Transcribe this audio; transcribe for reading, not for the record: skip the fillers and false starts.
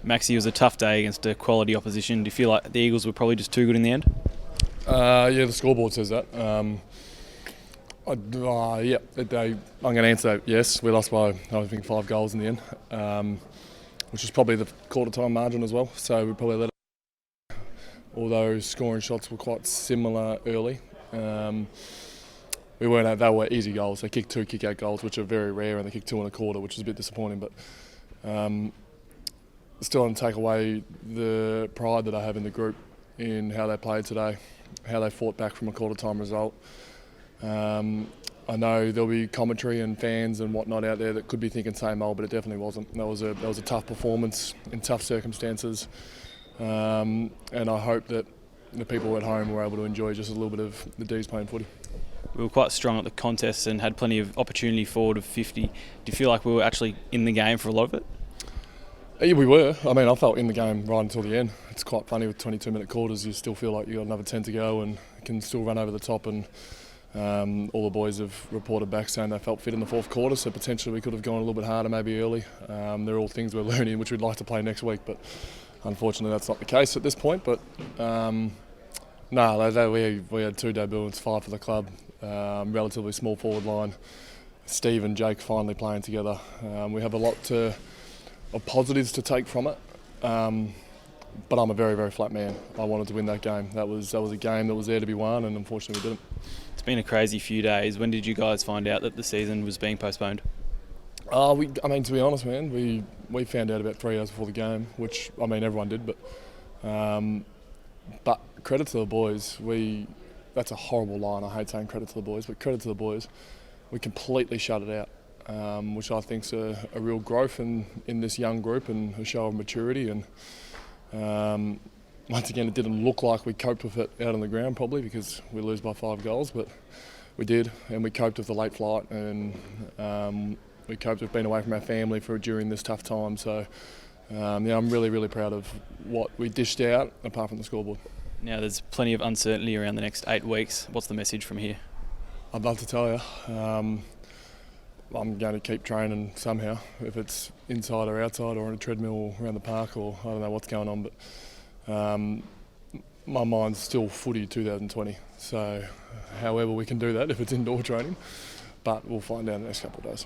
Maxie, was a tough day against a quality opposition. Do you feel like the Eagles were probably just too good in the end? Yeah, the scoreboard says that. I'm going to answer yes. We lost by, I think, 5 goals in the end, which is probably the quarter-time margin as well. So we probably let it. Although scoring shots were quite similar early. They were easy goals. They kicked 2 kick-out goals, which are very rare, and they kicked 2 and a quarter, which is a bit disappointing. But still don't take away the pride that I have in the group in how they played today, how they fought back from a quarter-time result. I know there'll be commentary and fans and whatnot out there that could be thinking same old, but it definitely wasn't. That was a tough performance in tough circumstances, and I hope that the people at home were able to enjoy just a little bit of the D's playing footy. We were quite strong at the contest and had plenty of opportunity forward of 50. Do you feel like we were actually in the game for a lot of it? Yeah, we were. I mean, I felt in the game right until the end. It's quite funny with 22-minute quarters, you still feel like you've got another 10 to go and can still run over the top. And all the boys have reported back saying they felt fit in the fourth quarter, so potentially we could have gone a little bit harder maybe early. They're all things we're learning, which we'd like to play next week, but unfortunately that's not the case at this point. But we had 2 debuts, 5 for the club, relatively small forward line. Steve and Jake finally playing together. We have a lot of positives to take from it, but I'm a very, very flat man. I wanted to win that game. That was a game that was there to be won, and unfortunately we didn't. It's been a crazy few days. When did you guys find out that the season was being postponed? To be honest, man, we found out about 3 hours before the game, which, I mean, everyone did, but credit to the boys. That's a horrible line. I hate saying credit to the boys, but credit to the boys. We completely shut it out, which I think's a real growth in this young group and a show of maturity. And once again, it didn't look like we coped with it out on the ground, probably because we lose by 5 goals, but we did, and we coped with the late flight, and we coped with being away from our family during this tough time. So I'm really, really proud of what we dished out, apart from the scoreboard. Now there's plenty of uncertainty around the next 8 weeks. What's the message from here? I'd love to tell you. I'm going to keep training somehow, if it's inside or outside or on a treadmill or around the park, or I don't know what's going on, but my mind's still footy 2020. So however we can do that, if it's indoor training, but we'll find out in the next couple of days.